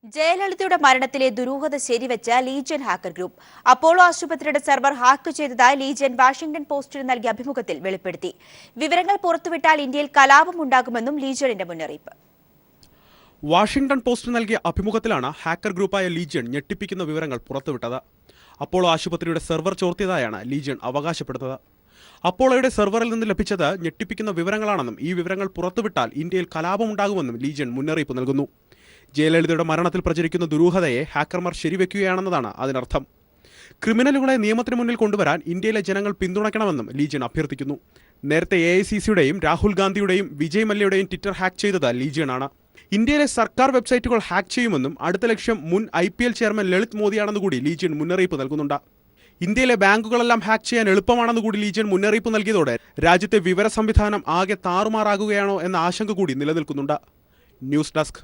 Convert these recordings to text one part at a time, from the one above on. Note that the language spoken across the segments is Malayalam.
ജയലളിതയുടെ മരണത്തിലെ ദുരൂഹത ശരിവെച്ച ലീജിയൻ ഹാക്കർ ഗ്രൂപ്പ് അപ്പോളോ ആശുപത്രിയുടെ സെർവർ ഹാക്ക് ചെയ്തതായി ലീജിയൻ വാഷിംഗ്ടൺ പോസ്റ്റിന് നൽകിയ അഭിമുഖത്തിൽ വെളിപ്പെടുത്തി. വിവരങ്ങൾ പുറത്തുവിട്ടാൽ ഇന്ത്യയിൽ കലാപമുണ്ടാകുമെന്നും ലീജിയന്റെ മുന്നറിയിപ്പ്. വാഷിംഗ്ടൺ പോസ്റ്റ് നൽകിയ അഭിമുഖത്തിലാണ് ഹാക്കർ ഗ്രൂപ്പായ ലീജിയൻ ഞെട്ടിപ്പിക്കുന്ന വിവരങ്ങൾ പുറത്തുവിട്ടത്. അപ്പോളോ ആശുപത്രിയുടെ സെർവർ ചോർത്തിയതായാണ് ലീജിയൻ അവകാശപ്പെടുന്നത്. അപ്പോളോയുടെ സെർവറിൽ നിന്ന് ലഭിച്ചത് ഞെട്ടിപ്പിക്കുന്ന വിവരങ്ങളാണെന്നും ഈ വിവരങ്ങൾ പുറത്തുവിട്ടാൽ ഇന്ത്യയിൽ കലാപമുണ്ടാകുമെന്നും ലീജിയൻ മുന്നറിയിപ്പ് നൽകുന്നു. ജയലളിതയുടെ മരണത്തിൽ പ്രചരിക്കുന്ന ദുരൂഹതയെ ഹാക്കർമാർ ശരിവെക്കുകയാണെന്നതാണ് അതിനർത്ഥം. ക്രിമിനലുകളെ നിയമത്തിന് മുന്നിൽ കൊണ്ടുവരാൻ ഇന്ത്യയിലെ ജനങ്ങൾ പിന്തുണയ്ക്കണമെന്നും ലീജിയൻ അഭ്യർത്ഥിക്കുന്നു. നേരത്തെ AICCയുടെയും രാഹുൽ ഗാന്ധിയുടെയും വിജയ് മല്യയുടെയും ട്വിറ്റർ ഹാക്ക് ചെയ്തത് ലീജിയനാണ്. ഇന്ത്യയിലെ സർക്കാർ വെബ്സൈറ്റുകൾ ഹാക്ക് ചെയ്യുമെന്നും അടുത്ത ലക്ഷ്യം മുൻ IPL ചെയർമാൻ ലളിത് മോദിയാണെന്നുകൂടി ലീജിയൻ മുന്നറിയിപ്പ് നൽകുന്നുണ്ട്. ഇന്ത്യയിലെ ബാങ്കുകളെല്ലാം ഹാക്ക് ചെയ്യാൻ എളുപ്പമാണെന്നുകൂടി ലീജിയൻ മുന്നറിയിപ്പ് നൽകിയതോടെ രാജ്യത്തെ വിവര സംവിധാനം ആകെ താറുമാറാകുകയാണോ എന്ന ആശങ്ക കൂടി നിലനിൽക്കുന്നുണ്ട്. News desk.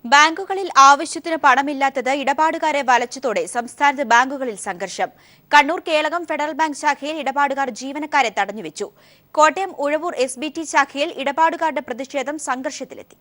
ബാങ്കുകളിൽ ആവശ്യത്തിന് പണമില്ലാത്തത് ഇടപാടുകാരെ വലച്ചതോടെ സംസ്ഥാനത്ത് ബാങ്കുകളിൽ സംഘർഷം. കണ്ണൂർ കേളകം ഫെഡറൽ ബാങ്ക് ശാഖയിൽ ഇടപാടുകാർ ജീവനക്കാരെ തടഞ്ഞുവെച്ചു. കോട്ടയം ഉഴവൂർ SBT ശാഖയിൽ ഇടപാടുകാരുടെ പ്രതിഷേധം സംഘർഷത്തിലെത്തി.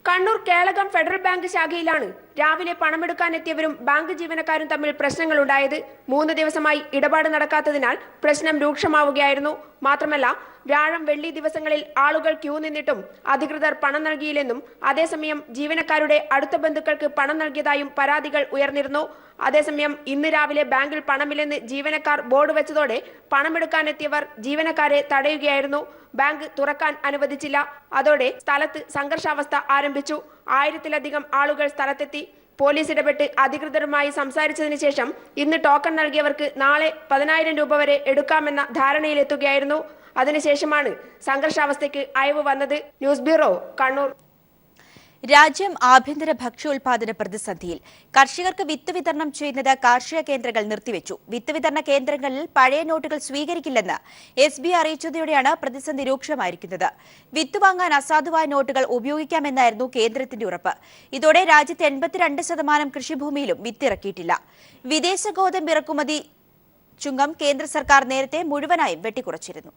കണ്ണൂർ കേളകം ഫെഡറൽ ബാങ്ക് ശാഖയിലാണ് രാവിലെ പണമെടുക്കാനെത്തിയവരും ബാങ്ക് ജീവനക്കാരും തമ്മിൽ പ്രശ്നങ്ങളുണ്ടായത്. 3 ദിവസമായി ഇടപാട് നടക്കാത്തതിനാൽ പ്രശ്നം രൂക്ഷമാവുകയായിരുന്നു. മാത്രമല്ല, വ്യാഴം വെള്ളി ദിവസങ്ങളിൽ ആളുകൾ ക്യൂ നിന്നിട്ടും അധികൃതർ പണം നൽകിയില്ലെന്നും അതേസമയം ജീവനക്കാരുടെ അടുത്ത ബന്ധുക്കൾക്ക് പണം നൽകിയതായും പരാതികൾ ഉയർന്നിരുന്നു. അതേസമയം ഇന്ന് രാവിലെ ബാങ്കിൽ പണമില്ലെന്ന് ജീവനക്കാർ ബോർഡ് വെച്ചതോടെ പണമെടുക്കാനെത്തിയവർ ജീവനക്കാരെ തടയുകയായിരുന്നു. ബാങ്ക് തുറക്കാൻ അനുവദിച്ചില്ല. അതോടെ സ്ഥലത്ത് സംഘർഷാവസ്ഥ ആരംഭിച്ചു. 1000-ലധികം ആളുകൾ സ്ഥലത്തെത്തി. പോലീസ് ഇടപെട്ട് അധികൃതരുമായി സംസാരിച്ചതിന് ശേഷം ഇന്ന് ടോക്കൺ നൽകിയവർക്ക് നാളെ 10,000 രൂപ വരെ എടുക്കാമെന്ന ധാരണയിലെത്തുകയായിരുന്നു. അതിനുശേഷമാണ് സംഘർഷാവസ്ഥയ്ക്ക് അയവ് വന്നത്. News bureau, Kannur. രാജ്യം ആഭ്യന്തര ഭക്ഷ്യോൽപാദന പ്രതിസന്ധിയിൽ. കർഷകർക്ക് വിത്ത് വിതരണം ചെയ്യുന്നത് കാർഷിക കേന്ദ്രങ്ങൾ നിർത്തിവെച്ചു. വിത്ത് വിതരണ കേന്ദ്രങ്ങളിൽ പഴയ നോട്ടുകൾ സ്വീകരിക്കില്ലെന്ന് SBI അറിയിച്ചതോടെയാണ് പ്രതിസന്ധി രൂക്ഷമായിരിക്കുന്നത്. വിത്ത് വാങ്ങാൻ അസാധുവായ നോട്ടുകൾ ഉപയോഗിക്കാമെന്നായിരുന്നു കേന്ദ്രത്തിന്റെ ഉറപ്പ്. ഇതോടെ രാജ്യത്ത് 82% കൃഷിഭൂമിയിലും വിത്ത് ഇറക്കിയിട്ടില്ല. വിദേശ ഗോതമ്പ് ഇറക്കുമതി ചുങ്കം കേന്ദ്ര സർക്കാർ നേരത്തെ മുഴുവനായും വെട്ടിക്കുറച്ചിരുന്നു.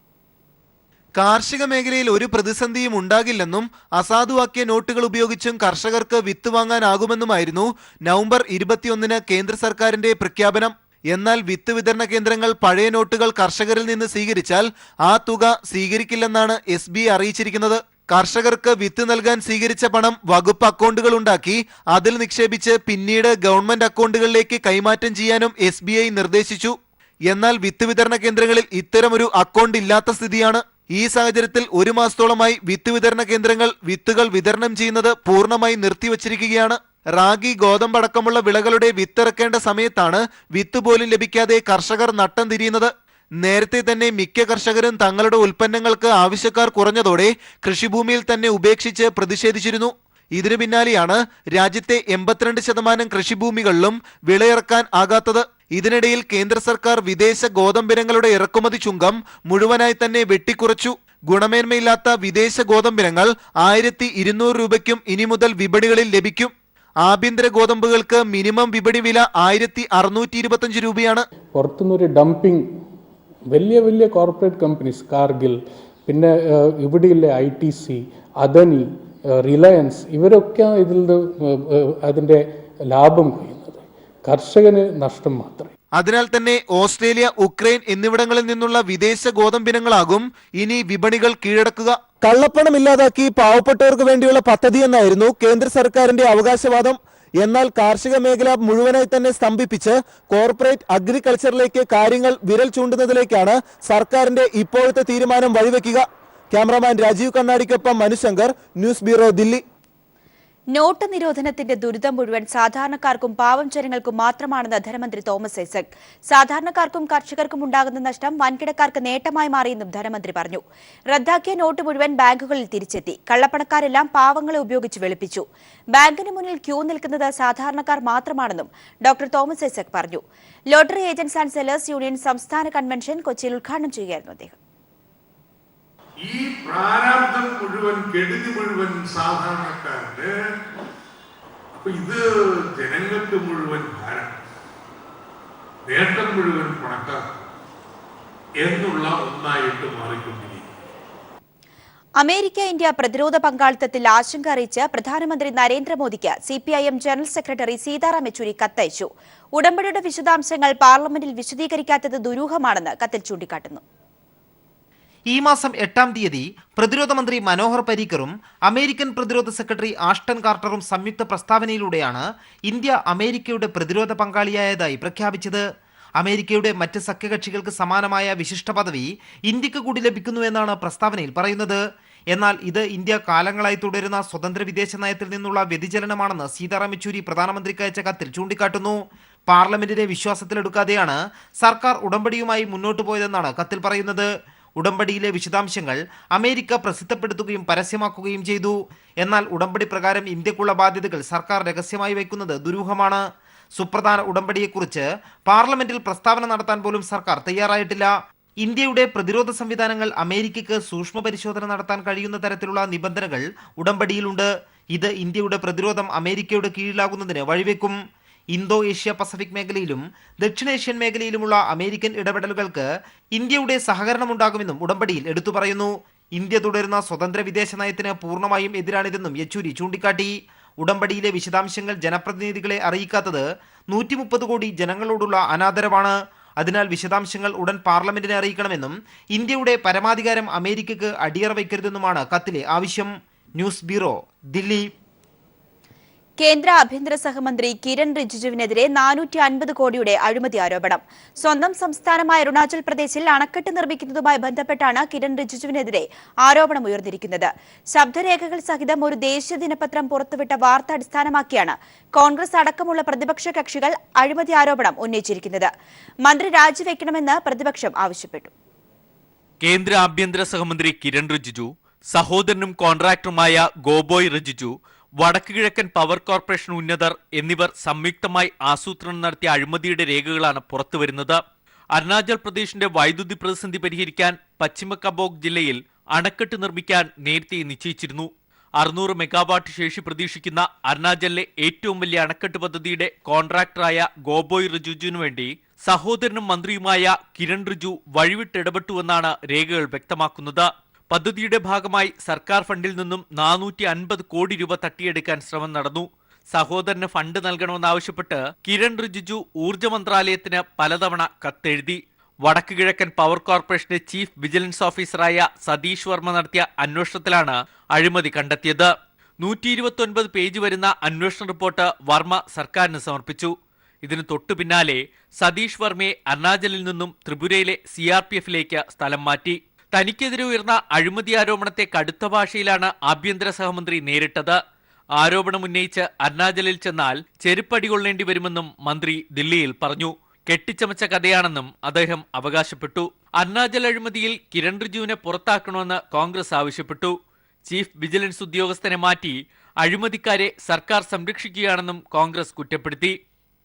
കാർഷിക മേഖലയിൽ ഒരു പ്രതിസന്ധിയും ഉണ്ടാകില്ലെന്നും അസാധുവാക്കിയ നോട്ടുകൾ ഉപയോഗിച്ചും കർഷകർക്ക് വിത്ത് വാങ്ങാനാകുമെന്നുമായിരുന്നു നവംബർ 21-ന് കേന്ദ്ര സർക്കാരിന്റെ പ്രഖ്യാപനം. എന്നാൽ വിത്ത് വിതരണ കേന്ദ്രങ്ങൾ പഴയ നോട്ടുകൾ കർഷകരിൽ നിന്ന് സ്വീകരിച്ചാൽ ആ തുക സ്വീകരിക്കില്ലെന്നാണ് SBI അറിയിച്ചിരിക്കുന്നത്. കർഷകർക്ക് വിത്ത് നൽകാൻ സ്വീകരിച്ച പണം വകുപ്പ് അക്കൗണ്ടുകൾ ഉണ്ടാക്കി അതിൽ നിക്ഷേപിച്ച് പിന്നീട് ഗവൺമെന്റ് അക്കൗണ്ടുകളിലേക്ക് കൈമാറ്റം ചെയ്യാനും SBI നിർദ്ദേശിച്ചു. എന്നാൽ വിത്ത് വിതരണ കേന്ദ്രങ്ങളിൽ ഇത്തരമൊരു അക്കൗണ്ട് ഇല്ലാത്ത സ്ഥിതിയാണ്. ഈ സാഹചര്യത്തിൽ 1 മാസത്തോളമായി വിത്ത് വിതരണ കേന്ദ്രങ്ങൾ വിത്തുകൾ വിതരണം ചെയ്യുന്നത് പൂർണ്ണമായി നിർത്തിവച്ചിരിക്കുകയാണ്. റാഗി, ഗോതമ്പ് അടക്കമുള്ള വിളകളുടെ വിത്തിറക്കേണ്ട സമയത്താണ് വിത്ത് പോലും ലഭിക്കാതെ കർഷകർ നട്ടം തിരിയുന്നത്. നേരത്തെ തന്നെ മിക്ക കർഷകരും തങ്ങളുടെ ഉൽപ്പന്നങ്ങൾക്ക് ആവശ്യക്കാർ കുറഞ്ഞതോടെ കൃഷിഭൂമിയിൽ തന്നെ ഉപേക്ഷിച്ച് പ്രതിഷേധിച്ചിരുന്നു. ഇതിനു പിന്നാലെയാണ് രാജ്യത്തെ 82% കൃഷിഭൂമികളിലും വിളയിറക്കാൻ ആകാത്തത്. ഇതിനിടയിൽ കേന്ദ്ര സർക്കാർ വിദേശ ഗോതമ്പിനങ്ങളുടെ ഇറക്കുമതി ചുങ്കം മുഴുവനായി തന്നെ വെട്ടിക്കുറച്ചു. ഗുണമേന്മയില്ലാത്ത വിദേശ ഗോതമ്പിനങ്ങൾ 1200 രൂപയ്ക്കും ഇനി മുതൽ വിപണികളിൽ ലഭിക്കും. ആഭ്യന്തര ഗോതമ്പുകൾക്ക് മിനിമം വിപണി വില 1625 രൂപയാണ്. പുറത്തുനിന്നൊരു ഡംപിംഗ് വലിയ കോർപ്പറേറ്റ് കമ്പനീസ്, കാർഗിൽ, പിന്നെ ഇവിടെയുള്ള ITC, അദനി, റിലയൻസ്, ഇവരൊക്കെ അതിൻ്റെ ലാഭം കൊയ്യുന്നത്. കർഷകന് നഷ്ടം മാത്രമേ. അതിനാൽ തന്നെ ഓസ്ട്രേലിയ, ഉക്രൈൻ എന്നിവിടങ്ങളിൽ നിന്നുള്ള വിദേശ ഗോതമ്പിനങ്ങളാകും ഇനി വിപണികൾ കീഴടക്കുക. കള്ളപ്പണം ഇല്ലാതാക്കി പാവപ്പെട്ടവർക്ക് വേണ്ടിയുള്ള പദ്ധതി എന്നായിരുന്നു കേന്ദ്ര സർക്കാരിന്റെ അവകാശവാദം. എന്നാൽ കാർഷിക മേഖല മുഴുവനായി തന്നെ സ്തംഭിപ്പിച്ച് കോർപ്പറേറ്റ് അഗ്രികൾച്ചറിലേക്ക് കാര്യങ്ങൾ വിരൽ ചൂണ്ടുന്നതിലേക്കാണ് സർക്കാരിന്റെ ഇപ്പോഴത്തെ തീരുമാനം വഴിവെക്കുക. ക്യാമറാമാൻ രാജീവ് കണ്ണാടിക്കൊപ്പം Manushankar, news bureau, Dilli. Note നിരോധനത്തിന്റെ ദുരിതം മുഴുവൻ സാധാരണക്കാർക്കും പാവം ജനങ്ങൾക്കും മാത്രമാണെന്ന് ധനമന്ത്രി തോമസ് ഐസക്. സാധാരണക്കാർക്കും കർഷകർക്കും ഉണ്ടാകുന്ന നഷ്ടം വൻകിടക്കാർക്ക് നേട്ടമായി മാറിയെന്നും ധനമന്ത്രി പറഞ്ഞു. റദ്ദാക്കിയ നോട്ട് മുഴുവൻ ബാങ്കുകളിൽ തിരിച്ചെത്തി. കള്ളപ്പണക്കാരെല്ലാം പാവങ്ങളെ ഉപയോഗിച്ച് വെളുപ്പിച്ചു. ബാങ്കിന് മുന്നിൽ ക്യൂ നിൽക്കുന്നത് സാധാരണക്കാർ മാത്രമാണെന്നും ഡോക്ടർ തോമസ് ഐസക് പറഞ്ഞു. Lottery agents and sellers union സംസ്ഥാന കൺവെൻഷൻ കൊച്ചിയിൽ ഉദ്ഘാടനം ചെയ്യുകയായിരുന്നു അദ്ദേഹം. ഈ പ്രാരാബ്ദം മുഴുവൻ, കെടുതി മുഴുവൻ സാധാരണക്കാരുടെ. അപ്പൊ ഇത് ജനങ്ങൾക്ക് മുഴുവൻ ഭാരം, നേട്ടം മുഴുവൻ പണക്കാർ എന്നുള്ള ഒന്നായിട്ട് മാറിക്കൊണ്ടിരിക്കും. അമേരിക്ക ഇന്ത്യ പ്രതിരോധ പങ്കാളിത്തത്തിൽ ആശങ്ക അറിയിച്ച് പ്രധാനമന്ത്രി നരേന്ദ്രമോദിക്ക് CPIM general secretary Sitaram Yechury കത്തയച്ചു. ഉടമ്പടിയുടെ വിശദാംശങ്ങൾ പാർലമെന്റിൽ വിശദീകരിക്കാത്തത് ദുരൂഹമാണെന്ന് കത്തിൽ ചൂണ്ടിക്കാട്ടുന്നു. ഈ മാസം 8-ാം തീയതി പ്രതിരോധ മന്ത്രി മനോഹർ പരീക്കറും അമേരിക്കൻ പ്രതിരോധ സെക്രട്ടറി ആഷ്ടൺ കാർട്ടറും സംയുക്ത പ്രസ്താവനയിലൂടെയാണ് ഇന്ത്യ അമേരിക്കയുടെ പ്രതിരോധ പങ്കാളിയായതായി പ്രഖ്യാപിച്ചത്. അമേരിക്കയുടെ മറ്റ് സഖ്യകക്ഷികൾക്ക് സമാനമായ വിശിഷ്ട പദവി ഇന്ത്യക്ക് കൂടി ലഭിക്കുന്നുവെന്നാണ് പ്രസ്താവനയിൽ പറയുന്നത്. എന്നാൽ ഇത് ഇന്ത്യ കാലങ്ങളായി തുടരുന്ന സ്വതന്ത്ര വിദേശ നയത്തിൽ നിന്നുള്ള വ്യതിചലനമാണെന്ന് സീതാറാം യെച്ചൂരി പ്രധാനമന്ത്രിക്ക് അയച്ച കത്തിൽ ചൂണ്ടിക്കാട്ടുന്നു. പാർലമെന്റിനെ വിശ്വാസത്തിലെടുക്കാതെയാണ് സർക്കാർ ഉടമ്പടിയുമായി മുന്നോട്ടു പോയതെന്നാണ് കത്തിൽ പറയുന്നത്. ഉടമ്പടിയിലെ വിശദാംശങ്ങൾ അമേരിക്ക പ്രസിദ്ധപ്പെടുത്തുകയും പരസ്യമാക്കുകയും ചെയ്തു. എന്നാൽ ഉടമ്പടി പ്രകാരം ഇന്ത്യക്കുള്ള ബാധ്യതകൾ സർക്കാർ രഹസ്യമായി വയ്ക്കുന്നത് ദുരൂഹമാണ്. സുപ്രധാന ഉടമ്പടിയെക്കുറിച്ച് പാർലമെന്റിൽ പ്രസ്താവന നടത്താൻ പോലും സർക്കാർ തയ്യാറായിട്ടില്ല. ഇന്ത്യയുടെ പ്രതിരോധ സംവിധാനങ്ങൾ അമേരിക്കയ്ക്ക് സൂക്ഷ്മ പരിശോധന നടത്താൻ കഴിയുന്ന തരത്തിലുള്ള നിബന്ധനകൾ ഉടമ്പടിയിലുണ്ട്. ഇത് ഇന്ത്യയുടെ പ്രതിരോധം അമേരിക്കയുടെ കീഴിലാകുന്നതിന് വഴിവെക്കും. ഇന്തോ ഏഷ്യ പസഫിക് മേഖലയിലും ദക്ഷിണേഷ്യൻ മേഖലയിലുമുള്ള അമേരിക്കൻ ഇടപെടലുകൾക്ക് ഇന്ത്യയുടെ സഹകരണമുണ്ടാകുമെന്നും ഉടമ്പടിയിൽ എടുത്തു പറയുന്നു. ഇന്ത്യ തുടരുന്ന സ്വതന്ത്ര വിദേശ നയത്തിന് പൂർണ്ണമായും എതിരാണിതെന്നും യെച്ചൂരി ചൂണ്ടിക്കാട്ടി. ഉടമ്പടിയിലെ വിശദാംശങ്ങൾ ജനപ്രതിനിധികളെ അറിയിക്കാത്തത് 130 കോടി ജനങ്ങളോടുള്ള അനാദരവാണ്. അതിനാൽ വിശദാംശങ്ങൾ ഉടൻ പാർലമെന്റിനെ അറിയിക്കണമെന്നും ഇന്ത്യയുടെ പരമാധികാരം അമേരിക്കയ്ക്ക് അടിയറ വയ്ക്കരുതെന്നുമാണ് കത്തിലെ ആവശ്യം. News bureau, Delhi. കേന്ദ്ര ആഭ്യന്തര സഹമന്ത്രി കിരൺ റിജിജുവിനെതിരെ 450 കോടിയുടെ അഴിമതി ആരോപണം. സ്വന്തം സംസ്ഥാനമായ അരുണാചൽ പ്രദേശിൽ അണക്കെട്ട് നിർമ്മിക്കുന്നതുമായി ബന്ധപ്പെട്ടാണ് കിരൺ റിജിജുവിനെതിരെ ആരോപണം ഉയർന്നിരിക്കുന്നത്. ശബ്ദരേഖകൾ സഹിതം ഒരു ദേശീയ ദിനപത്രം പുറത്തുവിട്ട വാർത്ത അടിസ്ഥാനമാക്കിയാണ് കോൺഗ്രസ് അടക്കമുള്ള പ്രതിപക്ഷ കക്ഷികൾ അഴിമതി ആരോപണം ഉന്നയിച്ചിരിക്കുന്നത്. മന്ത്രി രാജിവെക്കണമെന്ന് പ്രതിപക്ഷം ആവശ്യപ്പെട്ടു. കേന്ദ്ര ആഭ്യന്തര സഹമന്ത്രി കിരൺ റിജിജു, സഹോദരനും കോൺട്രാക്ടറുമായ ഗോബോയ് റിജിജു, വടക്ക് കിഴക്കൻ പവർ കോർപ്പറേഷൻ ഉന്നതർ എന്നിവർ സംയുക്തമായി ആസൂത്രണം നടത്തിയ അഴിമതിയുടെ രേഖകളാണ് പുറത്തുവരുന്നത്. അരുണാചൽ പ്രദേശിന്റെ വൈദ്യുതി പ്രതിസന്ധി പരിഹരിക്കാൻ പശ്ചിമ കബോഗ് ജില്ലയിൽ അണക്കെട്ട് നിർമ്മിക്കാൻ നേരത്തെ നിശ്ചയിച്ചിരുന്നു. 600 മെഗാവാട്ട് ശേഷി പ്രതീക്ഷിക്കുന്ന അരുണാചലിലെ ഏറ്റവും വലിയ അണക്കെട്ട് പദ്ധതിയുടെ കോൺട്രാക്ടറായ ഗോബോയ് റിജിജുവിനു വേണ്ടി സഹോദരനും മന്ത്രിയുമായ കിരൺ റിജിജു വഴിവിട്ടിടപെട്ടുവെന്നാണ് രേഖകൾ വ്യക്തമാക്കുന്നത്. പദ്ധതിയുടെ ഭാഗമായി സർക്കാർ ഫണ്ടിൽ നിന്നും 450 കോടി രൂപ തട്ടിയെടുക്കാൻ ശ്രമം നടന്നു. സഹോദരന് ഫണ്ട് നൽകണമെന്നാവശ്യപ്പെട്ട് കിരൺ റിജിജു ഊർജ്ജ മന്ത്രാലയത്തിന് പലതവണ കത്തെഴുതി. വടക്ക് കിഴക്കൻ പവർ കോർപ്പറേഷന്റെ ചീഫ് വിജിലൻസ് ഓഫീസറായ സതീഷ് വർമ്മ നടത്തിയ അന്വേഷണത്തിലാണ് അഴിമതി കണ്ടെത്തിയത്. 129 പേജ് വരുന്ന അന്വേഷണ റിപ്പോർട്ട് വർമ്മ സർക്കാരിന് സമർപ്പിച്ചു. ഇതിനു തൊട്ടു പിന്നാലെ സതീഷ് വർമ്മയെ അരുണാചലിൽ നിന്നും ത്രിപുരയിലെ CRPFലേക്ക് സ്ഥലം മാറ്റി. തനിക്കെതിരെ ഉയർന്ന അഴിമതി ആരോപണത്തെ കടുത്ത ഭാഷയിലാണ് ആഭ്യന്തര സഹമന്ത്രി നേരിട്ടത്. ആരോപണം ഉന്നയിച്ച് അരുണാചലിൽ ചെന്നാൽ ചെരുപ്പടി കൊള്ളേണ്ടി വരുമെന്നും മന്ത്രി ദില്ലിയിൽ പറഞ്ഞു. കെട്ടിച്ചമച്ച കഥയാണെന്നും അദ്ദേഹം അവകാശപ്പെട്ടു. അരുണാചൽ അഴിമതിയിൽ കിരൺ റിജിജുവിനെ പുറത്താക്കണമെന്ന് കോൺഗ്രസ് ആവശ്യപ്പെട്ടു. ചീഫ് വിജിലൻസ് ഉദ്യോഗസ്ഥനെ മാറ്റി അഴിമതിക്കാരെ സർക്കാർ സംരക്ഷിക്കുകയാണെന്നും കോൺഗ്രസ് കുറ്റപ്പെടുത്തി.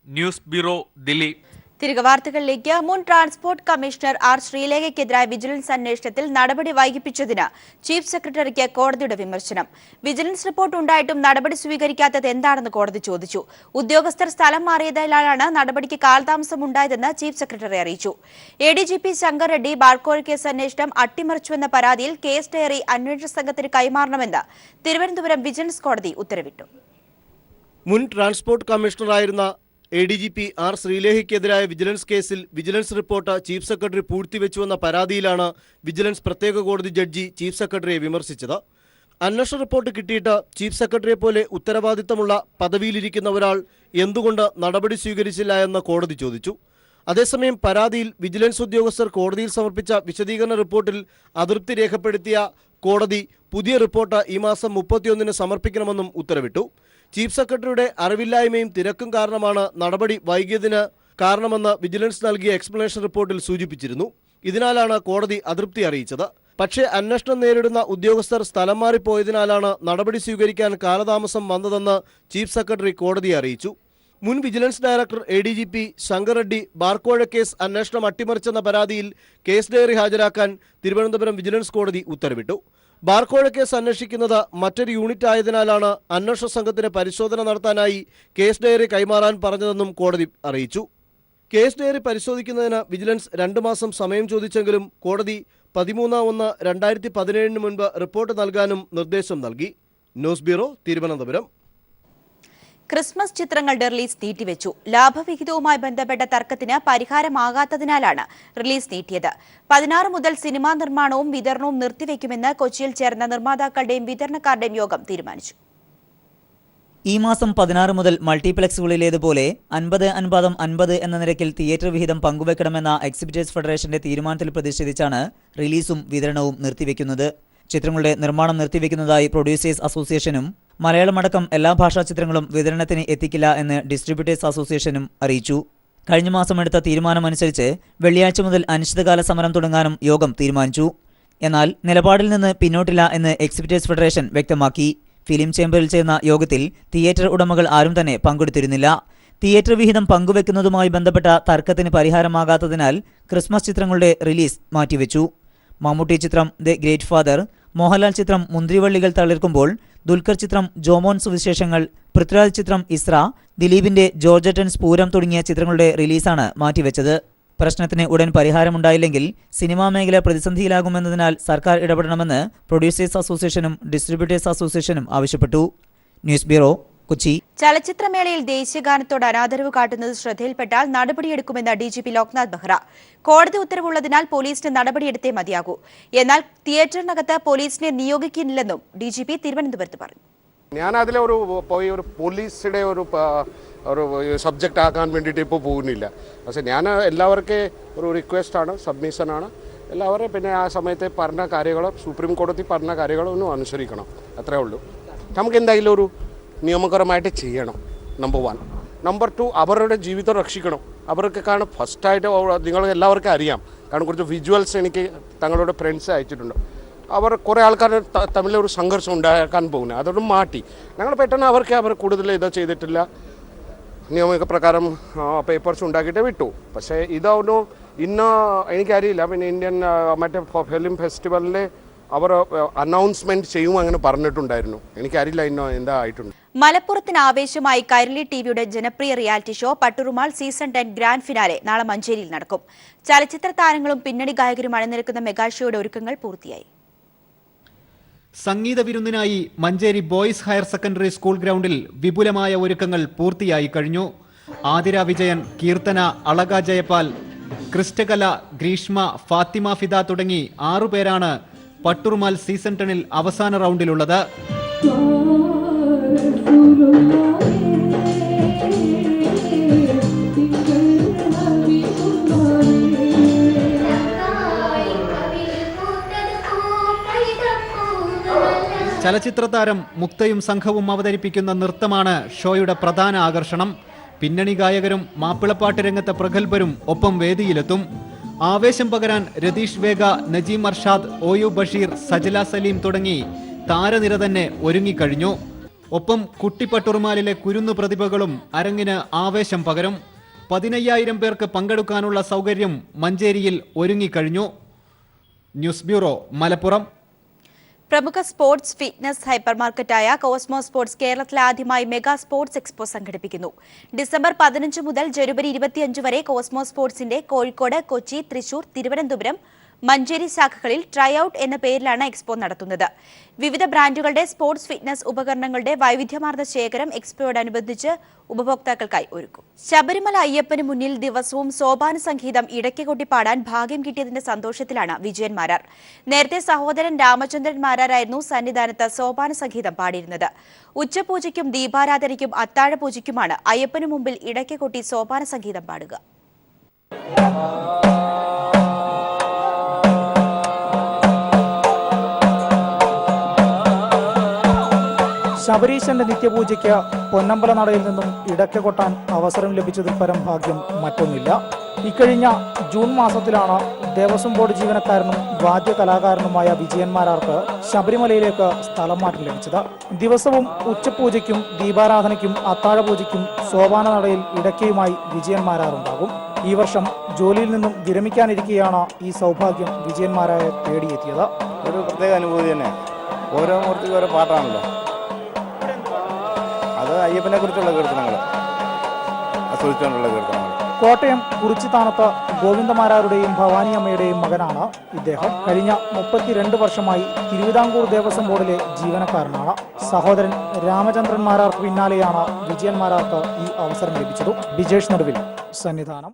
News bureau, Delhi. തിരികെ വാർത്തകളിലേക്ക്. മുൻ ട്രാൻസ്പോർട്ട് കമ്മീഷണർ ആർ ശ്രീലേഖയ്ക്കെതിരായ വിജിലൻസ് അന്വേഷണത്തിൽ നടപടി വൈകിപ്പിച്ചതിന് ചീഫ് സെക്രട്ടറിക്ക് കോടതിയുടെ വിമർശനം. വിജിലൻസ് റിപ്പോർട്ട് ഉണ്ടായിട്ടും നടപടി സ്വീകരിക്കാത്തത് എന്താണെന്ന് കോടതി ചോദിച്ചു. ഉദ്യോഗസ്ഥർ സ്ഥലം മാറിയതിനാലാണ് നടപടിക്ക് കാലതാമസം ഉണ്ടായതെന്ന് ചീഫ് സെക്രട്ടറി അറിയിച്ചു. ADGP ശങ്കർ റെഡ്ഡി ബാർക്കോഴ കേസ് അന്വേഷണം അട്ടിമറിച്ചുവെന്ന പരാതിയിൽ കേസ് ഡയറി അന്വേഷണ സംഘത്തിന് കൈമാറണമെന്ന് തിരുവനന്തപുരം വിജിലൻസ് കോടതി ഉത്തരവിട്ടു. മുൻ ട്രാൻസ്പോർട്ട് കമ്മീഷണറായിരുന്ന ADGP ആർ ശ്രീലേഖയ്ക്കെതിരായ വിജിലൻസ് കേസിൽ വിജിലൻസ് റിപ്പോർട്ട് ചീഫ് സെക്രട്ടറി പൂഴ്ത്തിവെച്ചുവെന്ന പരാതിയിലാണ് വിജിലൻസ് പ്രത്യേക കോടതി ജഡ്ജി ചീഫ് സെക്രട്ടറിയെ വിമർശിച്ചത്. അന്വേഷണ റിപ്പോർട്ട് കിട്ടിയിട്ട് ചീഫ് സെക്രട്ടറിയെ പോലെ ഉത്തരവാദിത്തമുള്ള പദവിയിലിരിക്കുന്ന ഒരാൾ എന്തുകൊണ്ട് നടപടി സ്വീകരിച്ചില്ല എന്ന് കോടതി ചോദിച്ചു. അതേസമയം പരാതിയിൽ വിജിലൻസ് ഉദ്യോഗസ്ഥർ കോടതിയിൽ സമർപ്പിച്ച വിശദീകരണ റിപ്പോർട്ടിൽ അതൃപ്തി രേഖപ്പെടുത്തിയ കോടതി പുതിയ റിപ്പോർട്ട് ഈ മാസം 31-ന് സമർപ്പിക്കണമെന്നും ഉത്തരവിട്ടു. ചീഫ് സെക്രട്ടറിയുടെ അറിവില്ലായ്മയും തിരക്കും കാരണമാണ് നടപടി വൈകിയതിന് കാരണമെന്ന് വിജിലൻസ് നൽകിയ എക്സ്പ്ലനേഷൻ റിപ്പോർട്ടിൽ സൂചിപ്പിച്ചിരുന്നു. ഇതിനാലാണ് കോടതി അതൃപ്തി അറിയിച്ചത്. പക്ഷേ അന്വേഷണം നേരിടുന്ന ഉദ്യോഗസ്ഥർ സ്ഥലം മാറിപ്പോയതിനാലാണ് നടപടി സ്വീകരിക്കാൻ കാലതാമസം വന്നതെന്ന് ചീഫ് സെക്രട്ടറി കോടതിയെ അറിയിച്ചു. മുൻ vigilance director ADGP Shankar Reddy ബാർക്കോഴ കേസ് അന്വേഷണം അട്ടിമറിച്ചെന്ന പരാതിയിൽ കേസ് ഡയറി ഹാജരാക്കാൻ തിരുവനന്തപുരം വിജിലൻസ് കോടതി ഉത്തരവിട്ടു. ബാർക്കോഴ കേസ് അന്വേഷിക്കുന്നത് മറ്റൊരു യൂണിറ്റ് ആയതിനാലാണ് അന്വേഷണ സംഘത്തിന് പരിശോധന നടത്താനായി കേസ് ഡയറി കൈമാറാൻ പറഞ്ഞതെന്നും കോടതി അറിയിച്ചു. കേസ് ഡയറി പരിശോധിക്കുന്നതിന് വിജിലൻസ് 2 മാസം സമയം ചോദിച്ചെങ്കിലും കോടതി 13/1/2017 മുൻപ് റിപ്പോർട്ട് നൽകാനും നിർദ്ദേശം നൽകി. News bureau, Thiruvananthapuram. ക്രിസ്മസ് ചിത്രങ്ങളുടെ റിലീസ് നീട്ടിവെച്ചു. ലാഭവിഹിതവുമായി ബന്ധപ്പെട്ട തർക്കത്തിന് പരിഹാരമാകാത്തതിനാലാണ് റിലീസ് നീട്ടിയത്. 16 മുതൽ സിനിമാ നിർമ്മാണവും വിതരണവും നിർത്തിവെക്കുമെന്ന് കൊച്ചിയിൽ ചേർന്ന നിർമ്മാതാക്കളുടെയും വിതരണക്കാരുടെയും യോഗം തീരുമാനിച്ചു. ഈ മാസം 16 മുതൽ മൾട്ടിപ്ലക്സുകളിലേതുപോലെ 50-50-50 എന്ന നിരക്കിൽ തിയേറ്റർ വിഹിതം പങ്കുവെക്കണമെന്ന എക്സിബിറ്റേഴ്സ് ഫെഡറേഷന്റെ തീരുമാനത്തിൽ പ്രതിഷേധിച്ചാണ് റിലീസും വിതരണവും നിർത്തിവെക്കുന്നത്. ചിത്രങ്ങളുടെ നിർമ്മാണം നിർത്തിവെക്കുന്നതായി പ്രൊഡ്യൂസേഴ്സ് അസോസിയേഷനും മലയാളമടക്കം എല്ലാ ഭാഷാ ചിത്രങ്ങളും വിതരണത്തിന് എത്തിക്കില്ല എന്ന് ഡിസ്ട്രിബ്യൂട്ടേഴ്സ് അസോസിയേഷനും അറിയിച്ചു. കഴിഞ്ഞ മാസം എടുത്ത തീരുമാനമനുസരിച്ച് വെള്ളിയാഴ്ച മുതൽ അനിശ്ചിതകാല സമരം തുടങ്ങാനും യോഗം തീരുമാനിച്ചു. എന്നാൽ നിലപാടിൽ നിന്ന് പിന്നോട്ടില്ല എന്ന് എക്സിബിറ്റേഴ്സ് ഫെഡറേഷൻ വ്യക്തമാക്കി. ഫിലിം ചേംബറിൽ ചേർന്ന യോഗത്തിൽ തിയേറ്റർ ഉടമകൾ ആരും തന്നെ പങ്കെടുത്തിരുന്നില്ല. തിയേറ്റർ വിഹിതം പങ്കുവെക്കുന്നതുമായി ബന്ധപ്പെട്ട തർക്കത്തിന് പരിഹാരമാകാത്തതിനാൽ ക്രിസ്മസ് ചിത്രങ്ങളുടെ റിലീസ് മാറ്റിവെച്ചു. മമ്മൂട്ടി ചിത്രം ദി ഗ്രേറ്റ് ഫാദർ, മോഹൻലാൽ ചിത്രം മുന്തിരിവള്ളികൾ തളിർക്കുമ്പോൾ, ദുൽഖർ ചിത്രം ജോമോൻ സുവിശേഷങ്ങൾ, പൃഥ്വിരാജ് ചിത്രം ഇസ്ര, ദിലീപിന്റെ ജോർജ് പൂരം തുടങ്ങിയ ചിത്രങ്ങളുടെ റിലീസാണ് മാറ്റിവെച്ചത്. പ്രശ്നത്തിന് ഉടൻ പരിഹാരമുണ്ടായില്ലെങ്കിൽ സിനിമാ മേഖല പ്രതിസന്ധിയിലാകുമെന്നതിനാൽ സർക്കാർ ഇടപെടണമെന്ന് പ്രൊഡ്യൂസേഴ്സ് അസോസിയേഷനും ഡിസ്ട്രിബ്യൂട്ടേഴ്സ് അസോസിയേഷനും ആവശ്യപ്പെട്ടു. News bureau, Kochi. ചലച്ചിത്രമേളയിൽ ദേശീയഗാനത്തോട് അനാദരവ് കാട്ടുന്നത് ശ്രദ്ധയിൽപ്പെട്ടാൽ നടപടിയെടുക്കുമെന്ന് DGP ലോക്നാഥ് ബെഹ്റ. കോടതി ഉത്തരവുള്ളതിനാൽ പോലീസിന് നടപടിയെടുത്തേ മതിയാകൂ. എന്നാൽ തിയേറ്ററിനകത്ത് പോലീസിനെ നിയോഗിക്കുന്നില്ലെന്നും DGP തിരുവനന്തപുരത്ത് പറഞ്ഞു. ഞാൻ അതിലെ ഒരു പോലീസിന്റെ ഒരു സബ്ജക്റ്റ് ആക്കാൻ വേണ്ടിയിട്ട് ഇപ്പോൾ പോകുന്നില്ല. പക്ഷേ ഞാൻ എല്ലാവർക്കും ഒരു റിക്വസ്റ്റാണ്, സബ്മിഷനാണ്. എല്ലാവരും പിന്നെ ആ സമയത്ത് പറഞ്ഞ കാര്യങ്ങൾ, സുപ്രീം കോടതി പറഞ്ഞ കാര്യങ്ങളൊന്നും അനുസരിക്കണം, അത്രേ ഉള്ളൂ. നമുക്ക് എന്തായാലും ഒരു നിയമപരമായിട്ട് ചെയ്യണം, നമ്പർ 1. നമ്പർ 2, അവരുടെ ജീവിതം രക്ഷിക്കണം. അവർക്ക് കാരണം ഫസ്റ്റായിട്ട് നിങ്ങൾ എല്ലാവർക്കും അറിയാം, കാരണം കുറച്ച് വിഷ്വൽസ് എനിക്ക് തങ്ങളുടെ ഫ്രണ്ട്സ് അയച്ചിട്ടുണ്ട്. അവർ കുറേ ആൾക്കാർ തമ്മിലൊരു സംഘർഷം ഉണ്ടാക്കാൻ പോകുന്നത്, അതൊന്നും മാറ്റി ഞങ്ങൾ പെട്ടെന്ന് അവർ കൂടുതൽ ഇത് ചെയ്തിട്ടില്ല. നിയമപ്രകാരം പേപ്പേഴ്സ് ഉണ്ടാക്കിയിട്ട് വിട്ടു. പക്ഷേ ഇതൊന്നും ഇന്ന് എനിക്കറിയില്ല. പിന്നെ ഇന്ത്യൻ മറ്റേ ഫിലിം ഫെസ്റ്റിവലിൽ അവർ അനൗൺസ്മെന്റ് ചെയ്യും അങ്ങനെ പറഞ്ഞിട്ടുണ്ടായിരുന്നു. എനിക്കറിയില്ല ഇന്ന് എന്താ ആയിട്ടുണ്ട്. മലപ്പുറത്തിന് ആവേശമായി കൈരളി ടിവിയുടെ ജനപ്രിയ reality show Patturumal season 10 grand finale നാളെ മഞ്ചേരിയിൽ നടക്കും. ചലച്ചിത്ര താരങ്ങളും പിന്നണി ഗായകരും അണിനിരക്കുന്ന മെഗാ ഷോയുടെ ഒരുക്കങ്ങൾ പൂർത്തിയായി. സംഗീത വിരുന്നിനായി Manjeri boys higher secondary school ഗ്രൗണ്ടിൽ വിപുലമായ ഒരുക്കങ്ങൾ പൂർത്തിയായി കഴിഞ്ഞു. ആതിര വിജയൻ, കീർത്തന, അളക ജയപാൽ, ക്രിസ്റ്റകല, ഗ്രീഷ്മ, ഫാത്തിമ ഫിദ തുടങ്ങി 6 പേരാണ് പട്ടുറുമാൽ സീസൺ 10 അവസാന റൗണ്ടിലുള്ളത്. ചലച്ചിത്ര താരം മുക്തയും സംഘവും അവതരിപ്പിക്കുന്ന നൃത്തമാണ് ഷോയുടെ പ്രധാന ആകർഷണം. പിന്നണി ഗായകരും മാപ്പിളപ്പാട്ട് രംഗത്തെ പ്രഗത്ഭരും ഒപ്പം വേദിയിലെത്തും. ആവേശം പകരാൻ രതീഷ് വേഗ, നജീം അർഷാദ്, OU ബഷീർ, സജല സലീം തുടങ്ങി താരനിര തന്നെ ഒരുങ്ങിക്കഴിഞ്ഞു. ഒപ്പം കുട്ടിപ്പട്ടുറുമാലിലെ കുരുന്നു പ്രതിഭകളും അരങ്ങിന് ആവേശം പകരും. 15,000 പേർക്ക് പങ്കെടുക്കാനുള്ള സൗകര്യം മഞ്ചേരിയിൽ ഒരുങ്ങിക്കഴിഞ്ഞു. News bureau, Malappuram. പ്രമുഖ സ്പോർട്സ് ഫിറ്റ്നസ് ഹൈപ്പർ മാർക്കറ്റായ കോസ്മോ സ്പോർട്സ് കേരളത്തിൽ ആദ്യമായി മെഗാ സ്പോർട്സ് എക്സ്പോ സംഘടിപ്പിക്കുന്നു. ഡിസംബർ 15 മുതൽ ജനുവരി 25 വരെ കോസ്മോ സ്പോർട്സിന്റെ കോഴിക്കോട്, കൊച്ചി, തൃശൂർ, തിരുവനന്തപുരം, മഞ്ചേരി ശാഖകളിൽ ട്രൈഔട്ട് എന്ന പേരിലാണ് എക്സ്പോ നടത്തുന്നത്. വിവിധ ബ്രാൻഡുകളുടെ സ്പോർട്സ് ഫിറ്റ്നസ് ഉപകരണങ്ങളുടെ വൈവിധ്യമാർന്ന ശേഖരം എക്സ്പോയോടനുബന്ധിച്ച് ഉപഭോക്താക്കൾക്കായി ഒരുക്കും. ശബരിമല അയ്യപ്പന് മുന്നിൽ ദിവസവും സോപാന സംഗീതം ഇടയ്ക്ക് കൊട്ടി പാടാൻ ഭാഗ്യം കിട്ടിയതിന്റെ സന്തോഷത്തിലാണ് വിജയൻ മാരാർ. നേരത്തെ സഹോദരൻ രാമചന്ദ്രൻ മാരാരായിരുന്നു സന്നിധാനത്ത് സോപാന സംഗീതം പാടിയിരുന്നത്. ഉച്ചപൂജയ്ക്കും ദീപാരാധനയ്ക്കും അത്താഴപൂജയ്ക്കുമാണ് അയ്യപ്പനു മുമ്പിൽ ഇടയ്ക്ക് കൊട്ടി സോപാന സംഗീതം പാടുക. ശബരീശന്റെ നിത്യപൂജയ്ക്ക് പൊന്നമ്പല നടയിൽ നിന്നും ഇടയ്ക്ക് കൊട്ടാൻ അവസരം ലഭിച്ചതിൽ പരം ഭാഗ്യം മറ്റൊന്നില്ല. ഇക്കഴിഞ്ഞ ജൂൺ മാസത്തിലാണ് ദേവസ്വം ബോർഡ് ജീവനക്കാരനും വാദ്യ കലാകാരനുമായ വിജയൻ മാരാർക്ക് ശബരിമലയിലേക്ക് സ്ഥലം മാറ്റം ലഭിച്ചത്. ദിവസവും ഉച്ചപൂജയ്ക്കും ദീപാരാധനയ്ക്കും അത്താഴപൂജയ്ക്കും സോപാന നടയിൽ ഇടയ്ക്കയുമായി വിജയൻ മാരാറുണ്ടാകും. ഈ വർഷം ജോലിയിൽ നിന്നും വിരമിക്കാനിരിക്കെയാണ് ഈ സൗഭാഗ്യം വിജയൻ മാരാരെ തേടിയെത്തിയത്. ഒരു പ്രത്യേക അനുഭൂതി തന്നെ. ഓരോ മൂർത്തിക്കും ഓരോ പാട്ടാണല്ലോ. അത് അയ്യപ്പനെ കുറിച്ചുള്ള കീർത്തനങ്ങൾ, ആസ്വദിച്ചുകൊണ്ടുള്ള കീർത്തനങ്ങൾ. കോട്ടയം കുറിച്ചിത്താനത്ത് ഗോവിന്ദമാരാരുടെയും ഭവാനിയമ്മയുടെയും മകനാണ് ഇദ്ദേഹം. കഴിഞ്ഞ 32 വർഷമായി തിരുവിതാംകൂർ ദേവസ്വം ബോർഡിലെ ജീവനക്കാരനാണ്. സഹോദരൻ രാമചന്ദ്രൻ മാരാർക്ക് പിന്നാലെയാണ് വിജയൻ മാരാർക്ക് ഈ അവസരം ലഭിച്ചത്. ബിജേഷ് നടുവിൽ സന്നിധാനം.